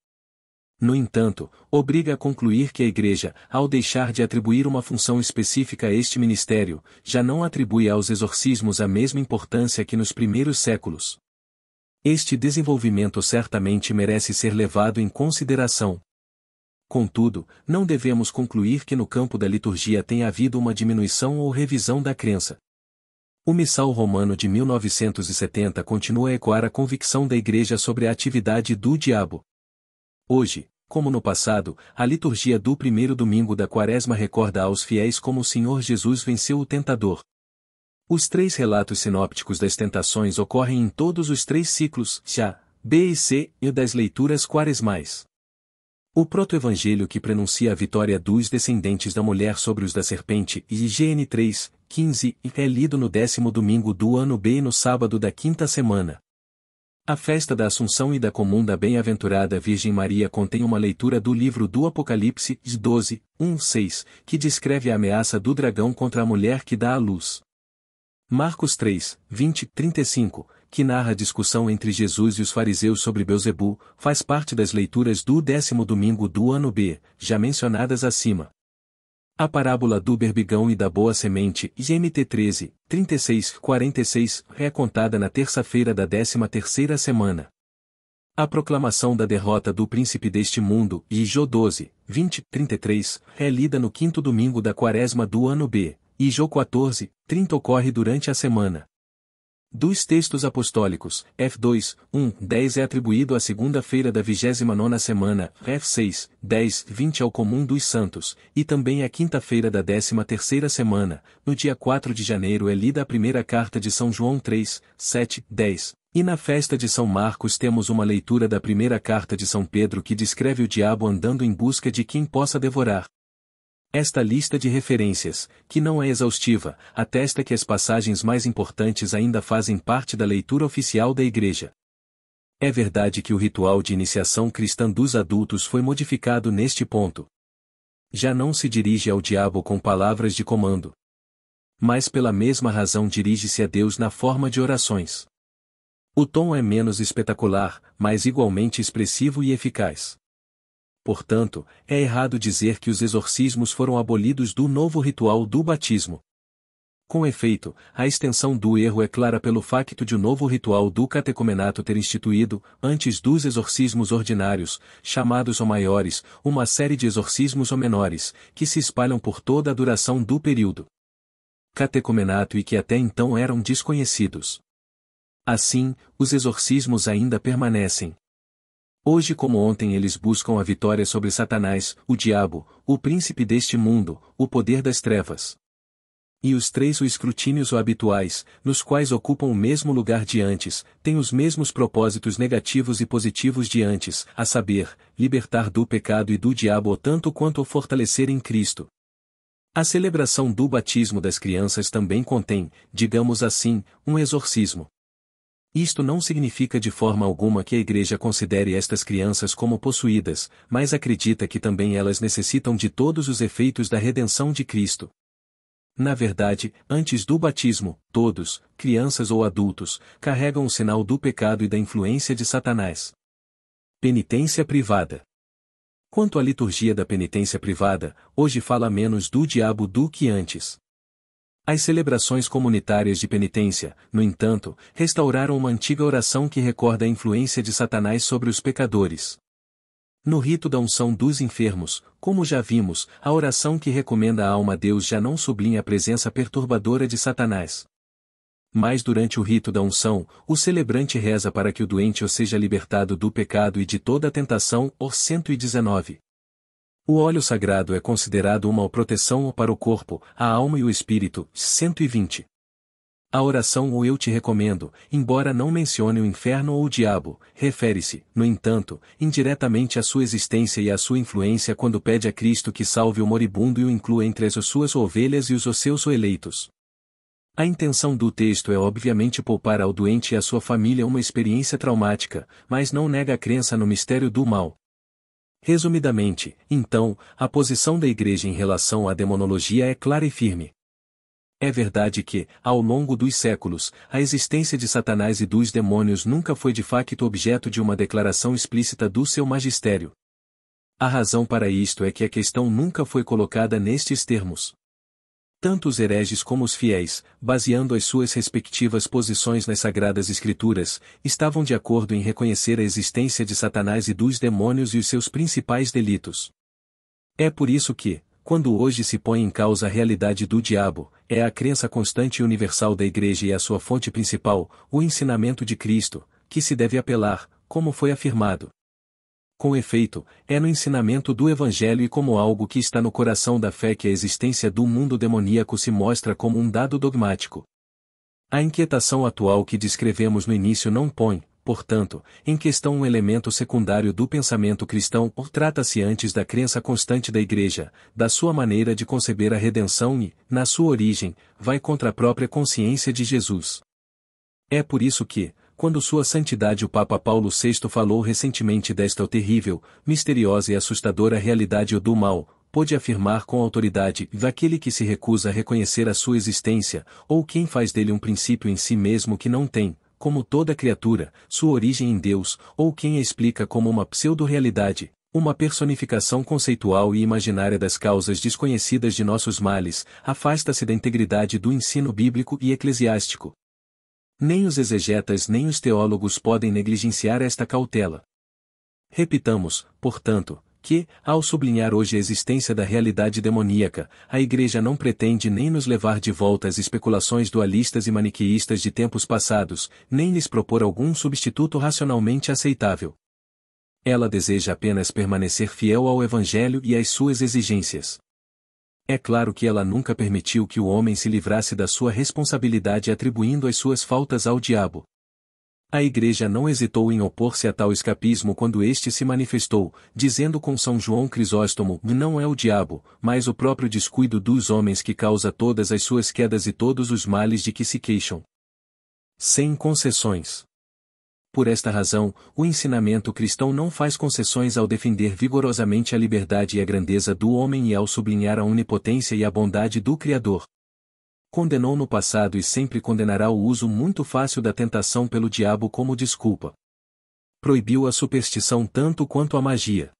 No entanto, obriga a concluir que a Igreja, ao deixar de atribuir uma função específica a este ministério, já não atribui aos exorcismos a mesma importância que nos primeiros séculos. Este desenvolvimento certamente merece ser levado em consideração. Contudo, não devemos concluir que no campo da liturgia tenha havido uma diminuição ou revisão da crença. O Missal Romano de 1970 continua a ecoar a convicção da Igreja sobre a atividade do diabo. Hoje, como no passado, a liturgia do primeiro domingo da Quaresma recorda aos fiéis como o Senhor Jesus venceu o tentador. Os 3 relatos sinópticos das tentações ocorrem em todos os 3 ciclos, A, B e C, e das leituras quaresmais. O proto-evangelho que prenuncia a vitória dos descendentes da mulher sobre os da serpente, IGN 3, 15, é lido no 10º domingo do ano B e no sábado da 5ª semana. A festa da Assunção e da Comum da Bem-aventurada Virgem Maria contém uma leitura do livro do Apocalipse 12, 1-6, que descreve a ameaça do dragão contra a mulher que dá à luz. Marcos 3, 20-35, que narra a discussão entre Jesus e os fariseus sobre Belzebu, faz parte das leituras do 10º domingo do ano B, já mencionadas acima. A parábola do berbigão e da boa semente, GMT 13, 36-46, é contada na terça-feira da 13ª semana. A proclamação da derrota do príncipe deste mundo, Jó 12, 20-33, é lida no 5º domingo da quaresma do ano B, e Jó 14, 30 ocorre durante a semana. Dos textos apostólicos, F2, 1, 10 é atribuído à segunda-feira da 29ª semana, F6, 10, 20 ao comum dos santos, e também à quinta-feira da 13ª semana, no dia 4 de janeiro é lida a primeira carta de São João 3, 7, 10, e na festa de São Marcos temos uma leitura da primeira carta de São Pedro que descreve o diabo andando em busca de quem possa devorar. Esta lista de referências, que não é exaustiva, atesta que as passagens mais importantes ainda fazem parte da leitura oficial da Igreja. É verdade que o ritual de iniciação cristã dos adultos foi modificado neste ponto. Já não se dirige ao diabo com palavras de comando. Mas pela mesma razão dirige-se a Deus na forma de orações. O tom é menos espetacular, mas igualmente expressivo e eficaz. Portanto, é errado dizer que os exorcismos foram abolidos do novo ritual do batismo. Com efeito, a extensão do erro é clara pelo facto de o novo ritual do catecumenato ter instituído, antes dos exorcismos ordinários, chamados ou maiores, uma série de exorcismos ou menores, que se espalham por toda a duração do período catecumenato e que até então eram desconhecidos. Assim, os exorcismos ainda permanecem. Hoje como ontem eles buscam a vitória sobre Satanás, o diabo, o príncipe deste mundo, o poder das trevas. E os três escrutínios ou habituais, nos quais ocupam o mesmo lugar de antes, têm os mesmos propósitos negativos e positivos de antes, a saber, libertar do pecado e do diabo tanto quanto o fortalecer em Cristo. A celebração do batismo das crianças também contém, digamos assim, um exorcismo. Isto não significa de forma alguma que a Igreja considere estas crianças como possuídas, mas acredita que também elas necessitam de todos os efeitos da redenção de Cristo. Na verdade, antes do batismo, todos, crianças ou adultos, carregam o sinal do pecado e da influência de Satanás. Penitência privada. Quanto à liturgia da penitência privada, hoje fala menos do diabo do que antes. As celebrações comunitárias de penitência, no entanto, restauraram uma antiga oração que recorda a influência de Satanás sobre os pecadores. No rito da unção dos enfermos, como já vimos, a oração que recomenda a alma a Deus já não sublinha a presença perturbadora de Satanás. Mas durante o rito da unção, o celebrante reza para que o doente seja libertado do pecado e de toda a tentação, 119. O óleo sagrado é considerado uma proteção para o corpo, a alma e o espírito, 120. A oração "ou eu te recomendo", embora não mencione o inferno ou o diabo, refere-se, no entanto, indiretamente à sua existência e à sua influência quando pede a Cristo que salve o moribundo e o inclua entre as suas ovelhas e os seus eleitos. A intenção do texto é obviamente poupar ao doente e à sua família uma experiência traumática, mas não nega a crença no mistério do mal. Resumidamente, então, a posição da Igreja em relação à demonologia é clara e firme. É verdade que, ao longo dos séculos, a existência de Satanás e dos demônios nunca foi de facto objeto de uma declaração explícita do seu magistério. A razão para isto é que a questão nunca foi colocada nestes termos. Tanto os hereges como os fiéis, baseando as suas respectivas posições nas Sagradas Escrituras, estavam de acordo em reconhecer a existência de Satanás e dos demônios e os seus principais delitos. É por isso que, quando hoje se põe em causa a realidade do diabo, é a crença constante e universal da Igreja e a sua fonte principal, o ensinamento de Cristo, que se deve apelar, como foi afirmado. Com efeito, é no ensinamento do Evangelho e como algo que está no coração da fé que a existência do mundo demoníaco se mostra como um dado dogmático. A inquietação atual que descrevemos no início não põe, portanto, em questão um elemento secundário do pensamento cristão, ou trata-se antes da crença constante da Igreja, da sua maneira de conceber a redenção e, na sua origem, vai contra a própria consciência de Jesus. É por isso que, quando Sua Santidade o Papa Paulo VI falou recentemente desta terrível, misteriosa e assustadora realidade do mal, pôde afirmar com autoridade: daquele que se recusa a reconhecer a sua existência, ou quem faz dele um princípio em si mesmo que não tem, como toda criatura, sua origem em Deus, ou quem a explica como uma pseudo-realidade, uma personificação conceitual e imaginária das causas desconhecidas de nossos males, afasta-se da integridade do ensino bíblico e eclesiástico. Nem os exegetas nem os teólogos podem negligenciar esta cautela. Repitamos, portanto, que, ao sublinhar hoje a existência da realidade demoníaca, a Igreja não pretende nem nos levar de volta às especulações dualistas e maniqueístas de tempos passados, nem lhes propor algum substituto racionalmente aceitável. Ela deseja apenas permanecer fiel ao Evangelho e às suas exigências. É claro que ela nunca permitiu que o homem se livrasse da sua responsabilidade atribuindo as suas faltas ao diabo. A Igreja não hesitou em opor-se a tal escapismo quando este se manifestou, dizendo com São João Crisóstomo: não é o diabo, mas o próprio descuido dos homens que causa todas as suas quedas e todos os males de que se queixam. Sem concessões. Por esta razão, o ensinamento cristão não faz concessões ao defender vigorosamente a liberdade e a grandeza do homem e ao sublinhar a onipotência e a bondade do Criador. Condenou no passado e sempre condenará o uso muito fácil da tentação pelo diabo como desculpa. Proibiu a superstição tanto quanto a magia.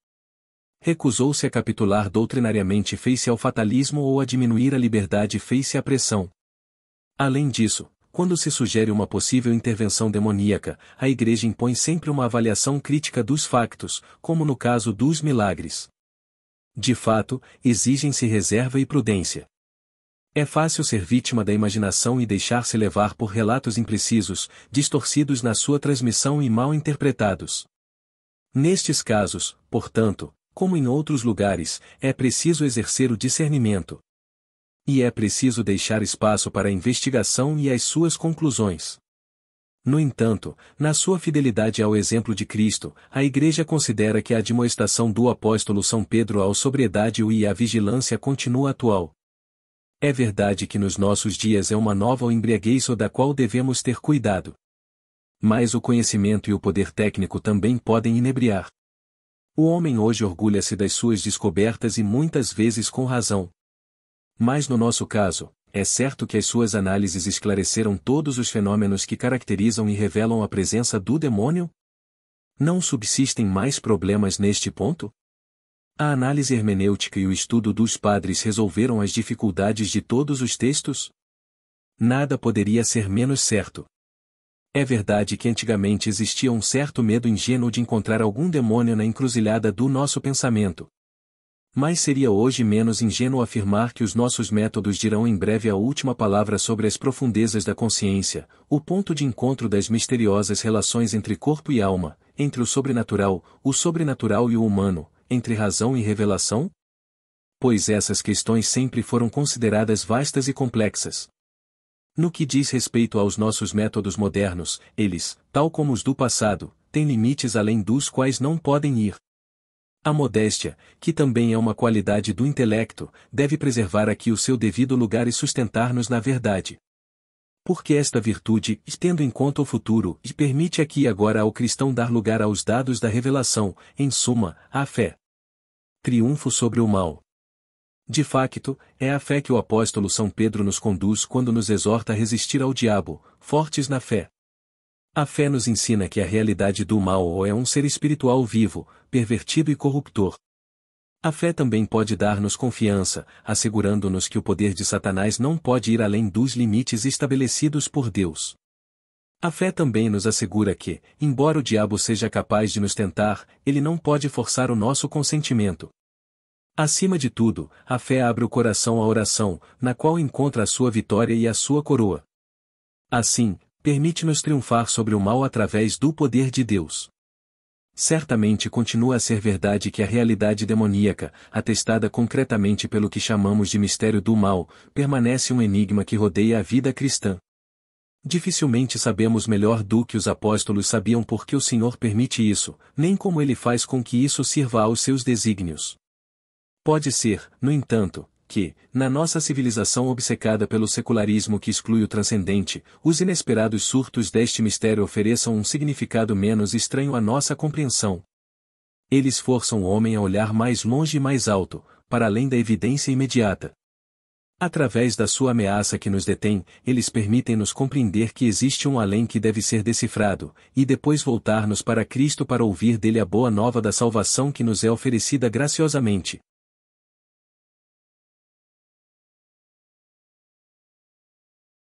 Recusou-se a capitular doutrinariamente face ao fatalismo ou a diminuir a liberdade face à pressão. Além disso, quando se sugere uma possível intervenção demoníaca, a Igreja impõe sempre uma avaliação crítica dos factos, como no caso dos milagres. De fato, exigem-se reserva e prudência. É fácil ser vítima da imaginação e deixar-se levar por relatos imprecisos, distorcidos na sua transmissão e mal interpretados. Nestes casos, portanto, como em outros lugares, é preciso exercer o discernimento. E é preciso deixar espaço para a investigação e as suas conclusões. No entanto, na sua fidelidade ao exemplo de Cristo, a Igreja considera que a admoestação do apóstolo São Pedro à sobriedade e à vigilância continua atual. É verdade que nos nossos dias é uma nova embriaguez da qual devemos ter cuidado. Mas o conhecimento e o poder técnico também podem inebriar. O homem hoje orgulha-se das suas descobertas e muitas vezes com razão. Mas no nosso caso, é certo que as suas análises esclareceram todos os fenômenos que caracterizam e revelam a presença do demônio? Não subsistem mais problemas neste ponto? A análise hermenêutica e o estudo dos padres resolveram as dificuldades de todos os textos? Nada poderia ser menos certo. É verdade que antigamente existia um certo medo ingênuo de encontrar algum demônio na encruzilhada do nosso pensamento. Mas seria hoje menos ingênuo afirmar que os nossos métodos dirão em breve a última palavra sobre as profundezas da consciência, o ponto de encontro das misteriosas relações entre corpo e alma, entre o sobrenatural e o humano, entre razão e revelação? Pois essas questões sempre foram consideradas vastas e complexas. No que diz respeito aos nossos métodos modernos, eles, tal como os do passado, têm limites além dos quais não podem ir. A modéstia, que também é uma qualidade do intelecto, deve preservar aqui o seu devido lugar e sustentar-nos na verdade. Porque esta virtude, tendo em conta o futuro, permite aqui e agora ao cristão dar lugar aos dados da revelação, em suma, à fé. Triunfo sobre o mal. De facto, é a fé que o apóstolo São Pedro nos conduz quando nos exorta a resistir ao diabo, fortes na fé. A fé nos ensina que a realidade do mal é um ser espiritual vivo, pervertido e corruptor. A fé também pode dar-nos confiança, assegurando-nos que o poder de Satanás não pode ir além dos limites estabelecidos por Deus. A fé também nos assegura que, embora o diabo seja capaz de nos tentar, ele não pode forçar o nosso consentimento. Acima de tudo, a fé abre o coração à oração, na qual encontra a sua vitória e a sua coroa. Assim, permite-nos triunfar sobre o mal através do poder de Deus. Certamente continua a ser verdade que a realidade demoníaca, atestada concretamente pelo que chamamos de mistério do mal, permanece um enigma que rodeia a vida cristã. Dificilmente sabemos melhor do que os apóstolos sabiam por que o Senhor permite isso, nem como ele faz com que isso sirva aos seus desígnios. Pode ser, no entanto, que, na nossa civilização obcecada pelo secularismo que exclui o transcendente, os inesperados surtos deste mistério ofereçam um significado menos estranho à nossa compreensão. Eles forçam o homem a olhar mais longe e mais alto, para além da evidência imediata. Através da sua ameaça que nos detém, eles permitem-nos compreender que existe um além que deve ser decifrado, e depois voltar-nos para Cristo para ouvir dele a boa nova da salvação que nos é oferecida graciosamente.